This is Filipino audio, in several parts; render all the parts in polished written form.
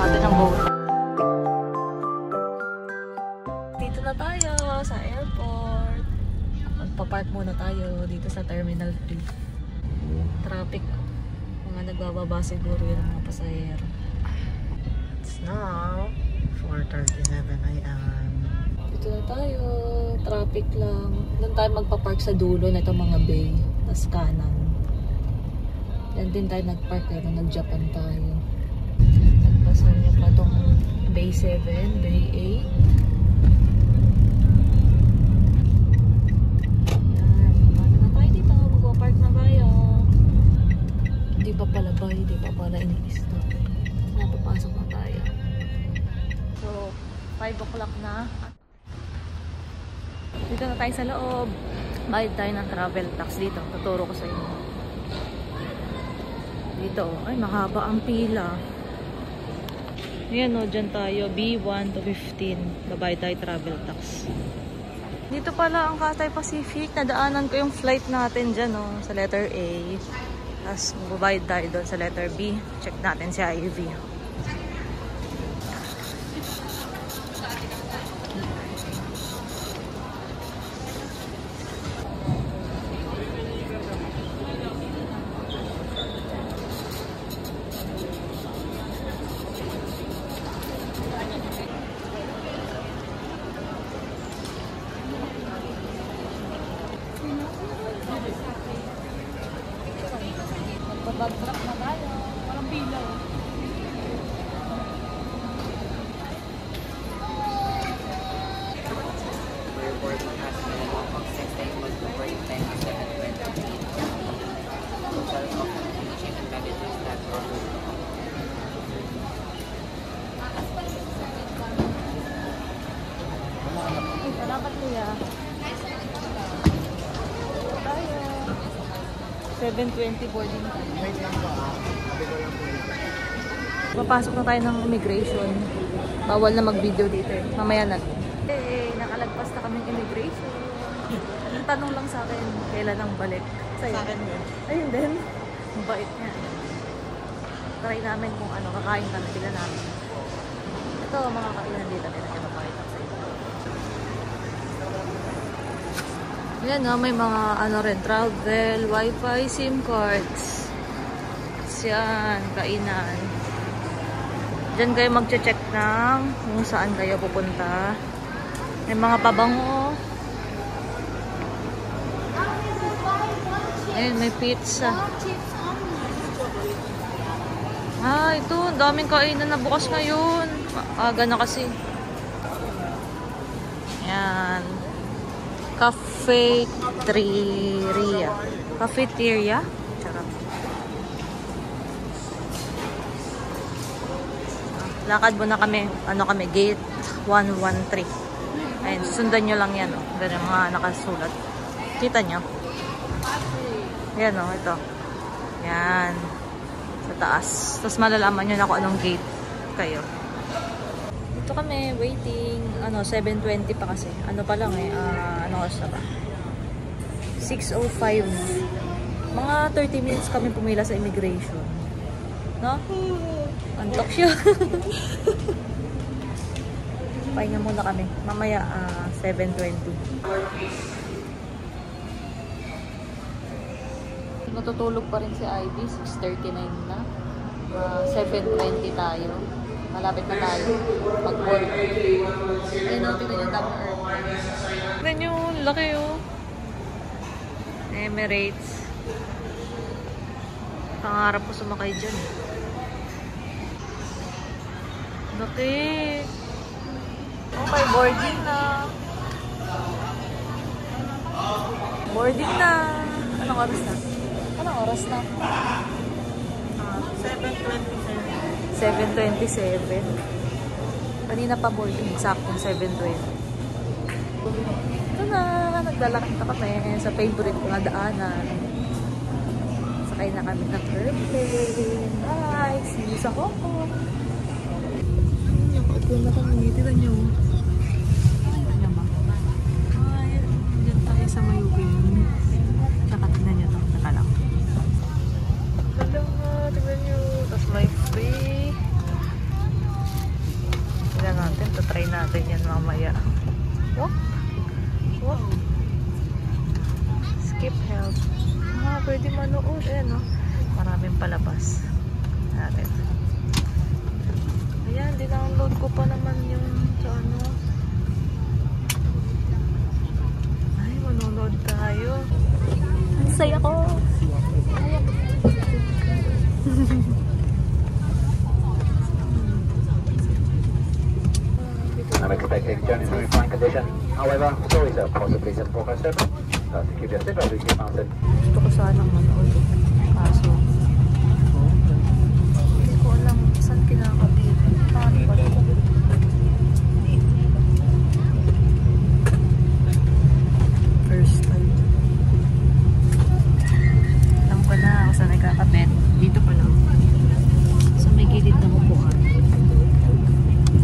natin ang boat. Dito na tayo sa airport. Magpa-park muna tayo dito sa Terminal 3. Traffic. Mga nagbababa siguro yun ang mga pasahero. It's now 4:37 AM. Dito na tayo. Traffic lang. Doon tayo magpa-park sa dulo na itong mga bay. Tapos kanan. Yan din tayo nag-park pero nag-Japan tayo. Nagpasan niya pa itong Bay 7, Bay 8. Yan. Ano na tayo dito? Mag-park na tayo. Hindi pa pala bay. Hindi pa pala ini-stop. Napapasok na tayo. So, 5 o'clock na. Dito na tayo sa loob. Bayad tayo ng travel tax dito. Tuturo ko sa inyo. Dito, ay mahaba ang pila. Ayan o, dyan tayo. B1 to 15. Babayad tayo travel tax. Dito pala ang Cathay Pacific. Nadaanan ko yung flight natin dyan o. Sa letter A. Tapos babayad tayo doon sa letter B. Check natin si Ivy. Magpa-backtrack na tayo. Parang pila. Salamat kuya. 7:20 boarding time. Papasok na tayo ng immigration. Bawal na mag-video dito eh. Mamaya na. Nakalagpas na kaming immigration. Tanong lang sa akin, kailan ang balik? Sa'yo? Sa akin din. Ayun din. Mabait niya. Try namin kung ano, kakain kami. Tignan namin. Ito, mga kainan dito. Tignan mabait ako sa'yo. Yan o, may mga ano rin, travel, wifi, SIM cards. Yan, kainan. Diyan kayo magche-check ng kung saan kayo pupunta. May mga pabango. Ayun, may pizza. Ah, ito, daming kainan na bukas ngayon. Aga na kasi. Yan. Cafeteria. Cafeteria? Charot. Lakad muna kami. Ano kami? Gate 113. Ayun, sundan nyo lang yan. Oh. Ganyan mga nakasulat. Kita nyo? Yan o, ito. Yan. Sa taas. Tapos malalaman nyo na kung anong gate kayo. Dito kami, waiting. Ano, 7:20 pa kasi. Ano pa lang eh. Ano oras na ba? 6:05. Mga 30 minutes kami pumila sa immigration. No? Antok siya. Pahinga muna kami. Mamaya 7:20. Natutulog pa rin si Ivy. 6:39 na. 7:20 tayo. Malapit na tayo. Mag-board. Ayun o, tingnan yung daming airplane. Tingnan nyo, laki o. Emirates. Pangarap ko sumakay dyan. Laki. Okay, boarding na. Boarding na. Anong oras na? Anong oras na? 7:27. Kanina pa boarding. Saktong 7:20. Ito na. Naglalakad na kami sa favorite ko na daanan. Sakay na kami ng airplane. Bye! See you sa Hong Kong. Yung pagkul na kami. Tira nyo. Nakita nyo ba? Ay, dyan tayo sa Mayubin. Tsaka tignan nyo ito. Nakalang. Tignan nyo. Tapos may free Try natin yan mamaya. What? What? Skip help. Pwede manood. Ayan, no? Maraming palabas. Natin. Ayan, dinownload ko pa naman yung sa ano. Ay, manonood tayo. Ang saya ko. I'm expecting journey through fine condition. However, stories are possibly some poor service. To keep your seatbelt, we keep mounted. Gusto ko sanang manood. Kaso, hindi ko alam saan kinakabit. Paano ba ito? First time. Alam ko na kung saan nagkakabit. Dito pa lang. Sa may gilid na upuan.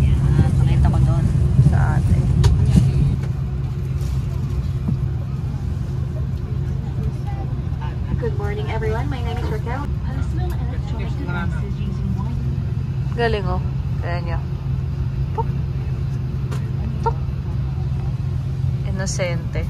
Yan. Pakita ko doon sa ate. Good morning, everyone. My name is Raquel. Personal electronic devices using wire. Galing, oh. Kaya nyo. Tuk. Tuk. Inosente.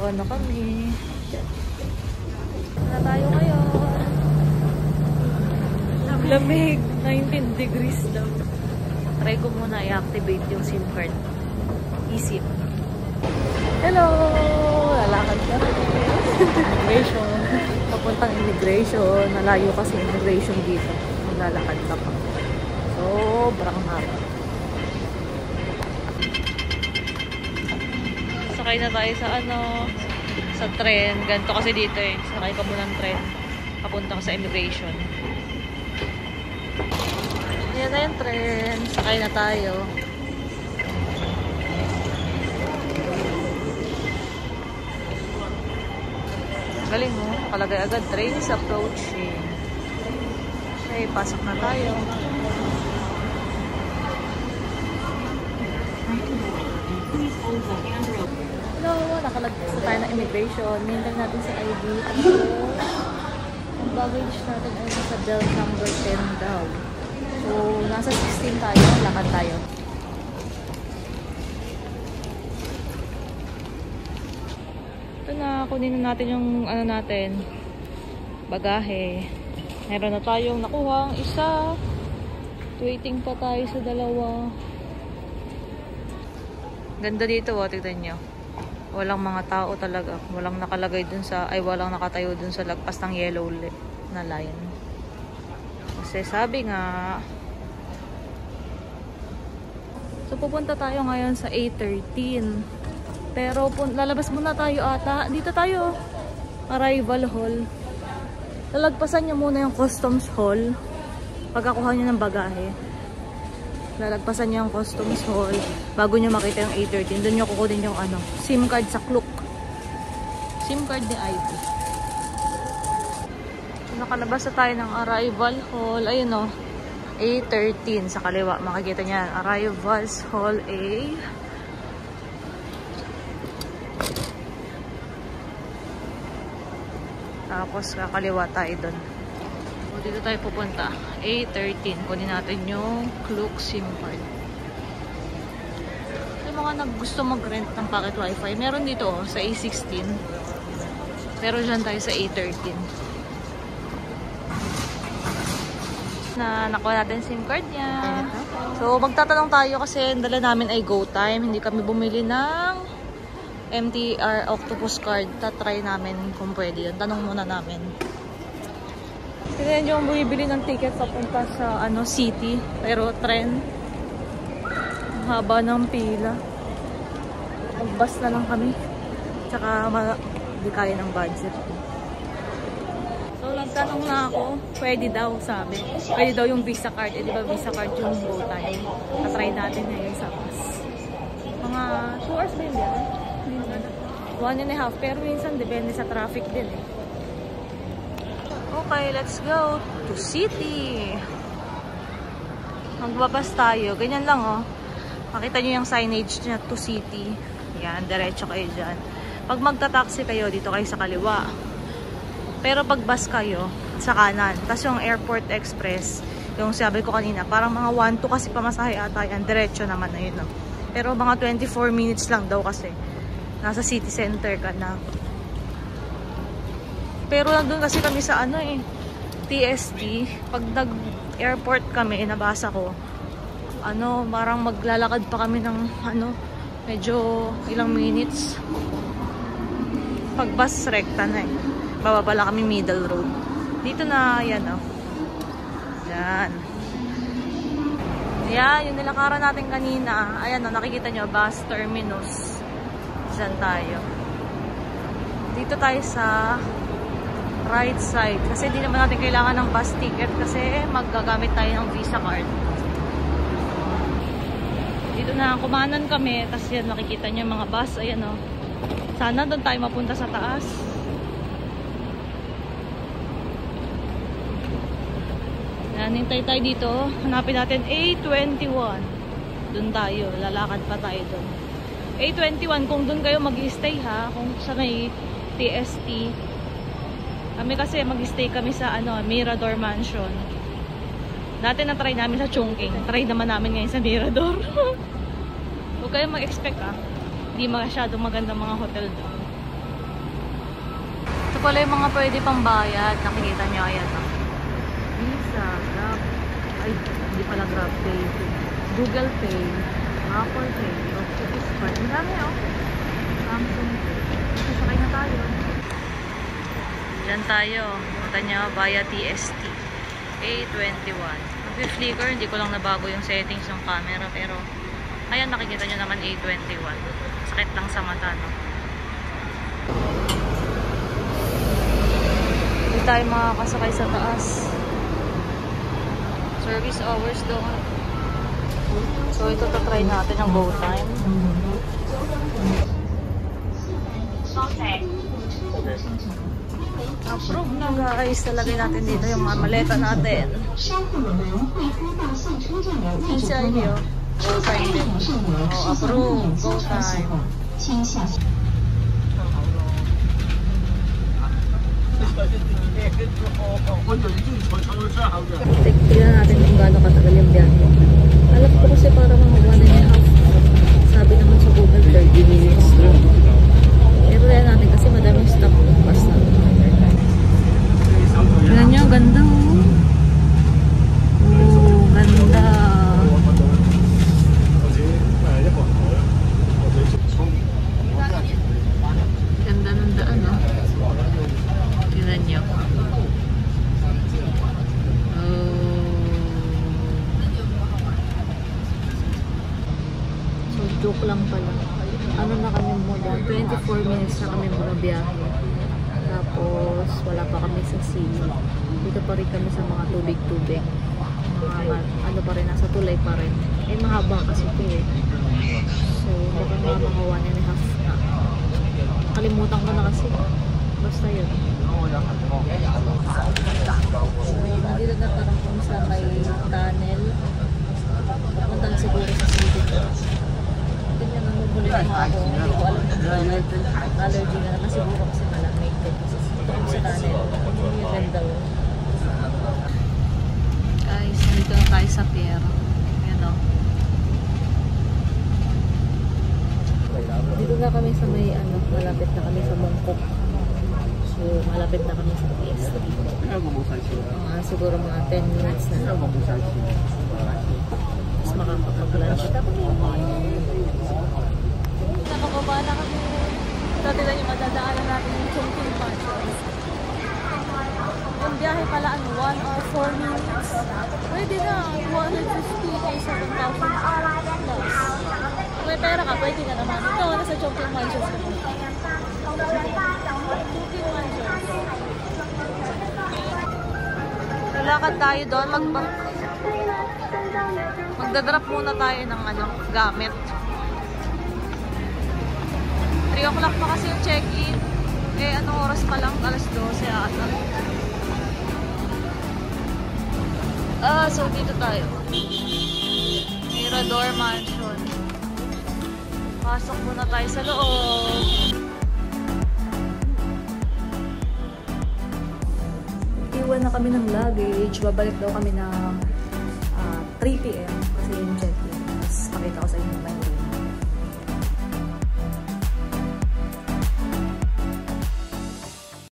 Na kami. Na tayo ngayon. Lamig. 19 degrees daw. Try ko muna i-activate yung SIM card. eSIM. Hello! Lalakad ka. Immigration. Papuntang immigration. Nalayo kasi immigration dito. Maglalakad ka pa. Sobrang haba. Sakay na tayo sa sa tren. Ganito kasi dito eh. Sakay ka muna ng tren. Papunta ka sa immigration. Ayan na yung tren. Sakay na tayo. Galing mo. Nakalagay agad. Train is approaching. Okay, pasok na tayo. Hello, nakalagay tayo ng immigration. Hintay natin sa ID. Ang baggage natin ay sa belt number 10 daw. So, nasa 16 tayo. Lakad tayo. Ito na, kunin na natin yung natin. Bagahe. Meron na tayong nakuha ang isa. Waiting pa tayo sa dalawa. Ganda dito, tignan nyo. Walang mga tao talaga. Walang nakalagay dun sa, walang nakatayo dun sa lagpas ng yellow na line. Kasi sabi nga, so pupunta tayo ngayon sa A13. Pero lalabas muna tayo ata. Dito tayo. Arrival hall. Lalagpasan nyo muna yung customs hall. Pagkakuha nyo ng bagahe. Lalagpasan nyo yung customs hall bago nyo makita yung A13. Doon nyo kukunin yung SIM card sa Klook. SIM card ni ID. So, nakalabas na tayo ng arrival hall. Ayun o. A13 sa kaliwa. Makikita nyo yan. Arrivals hall A. Tapos kakaliwa tayo doon. So, dito tayo pupunta. A13. Kunin natin yung Klook SIM card. Yung mga gusto mag-rent ng packet wifi, meron dito sa A16. Pero dyan tayo sa A13. Na nakuha natin SIM card niya. So, magtatanong tayo kasi ang dala namin ay GoTime. Hindi kami bumili ng MTR Octopus card. Tatry namin kung pwede yun. Tanong muna namin. Kasi yung bumibili ng ticket papunta sa city. Pero tren. Ang haba ng pila. Mag-bus na lang kami. Tsaka hindi kaya ng budget. So, nagtanong na ako, pwede daw sabi. Pwede daw yung Visa card. Eh, di ba Visa card yung GoTime? Tatry natin ngayon sa bus. Mga 2 hours ba yun yan? 1.5. Pero minsan, depende sa traffic din eh. Okay, let's go to city. Magbabas tayo. Ganyan lang oh. Makita nyo yung signage niya to city. Yan, diretso kayo dyan. Pag magta-taxi kayo, dito kayo sa kaliwa. Pero pag bus kayo, sa kanan. Tapos yung Airport Express, yung sabi ko kanina, parang mga 1-2 kasi pamasahe ata yan. Diretso naman na yun. No? Pero mga 24 minutes lang daw kasi. Nasa city center ka na. Pero nandun kasi kami sa TST. Pag nag-airport kami, nabasa ko, parang maglalakad pa kami ng, medyo ilang minutes. Pag bus, rekta na eh. Baba pala kami middle road. Dito na, yan oh. Yan. Yan, yung nilakaran natin kanina. Ayan oh, nakikita nyo, bus terminus. Diyan tayo. Dito tayo sa right side. Kasi di naman natin kailangan ng bus ticket kasi maggagamit tayo ng Visa card. Dito na, kumanan kami. Tapos yan, makikita nyo yung mga bus. Ayan o. Sana doon tayo mapunta sa taas. Yan, hintay tayo dito. Hanapin natin A21. Doon tayo. Lalakad pa tayo doon. A21, kung doon kayo mag-stay ha. Kung sa may TST. Kami kasi mag-stay kami sa Mirador Mansion. Dati na-try namin sa Chongqing. Try naman namin ngayon sa Mirador. Huwag kayong mag-expect Hindi masyadong magandang mga hotel doon. Ito pala yung mga pwede pang bayad. Nakikita nyo, ayan Visa, Grab. Ay, hindi pala Grab Pay. Google Pay. Apple Pay. Octopus Card. Ang dami Samsung Pay. Sasakay na tayo. Diyan tayo. Punta nyo via TST. A21. Mag-flicker. Hindi ko lang nabago yung settings ng camera. Pero, ayan, nakikita nyo naman A21. Sakit lang sa mata, no? Hindi tayo makakasakay sa taas. Service hours daw. So, ito tatry natin ang GoTime. Approve na guys. Talagay natin dito yung mga maleta natin. Ang siya nyo. GoTime din. Oh, approve. GoTime. Tignan natin kung gaano katagal yung biyahe. Alam ko kasi para mga 1.5. Sabi naman sa Google 30 minutes. Pero kaya natin kasi madaming stop bus na. Tignan nyo, ganda oh, ganda. Ganda ng daan tignan nyo. Joke lang pala. Na kami muna? 24 minutes na kami bumabiyahe. Tapos, wala pa kami sa sea. Dito pa rin kami sa mga tubig-tubig. Pa rin, nasa tulay pa rin. Mahaba kasi ito eh. So, baka mga 1.5 na. Kalimutan ko na kasi. Basta yun. Dito na parang kung sa may tunnel. Papunta na siguro sa city. Ganyan ang mabuli ng ako. Hindi ko alam kung allergy na naman siguro kasi malamig. Ito kami sa tunnel. Yung ganda o. Guys, dito na tayo sa pier. Yan o. Dito na kami sa may malapit na kami sa Bangkok. So, malapit na kami sa PS3. Siguro mga 10 minutes na. Tapos makakapag-lunch. Nakababa na kami. Dati lang yung madadaanan natin yung Chongqing Mansion. Yung biyahe pala 1 or 4 minutes. Pwede na. 250 kaysa 1,000 plus. Kung may pera ka, pwede na naman. Ito, nasa Chongqing Mansion na. Chongqing Mansion. Lalakad tayo doon. Magdadrop muna tayo ng gamit. 3 o'clock pa kasi yung check-in. Anong oras pa lang? Alas 12 ata. So dito tayo. Mirador Mansion. Pasok muna tayo sa loob. Iwan na kami ng luggage. Babalik daw kami ng 3 PM kasi yung check-in. Pakita ko sa inyo.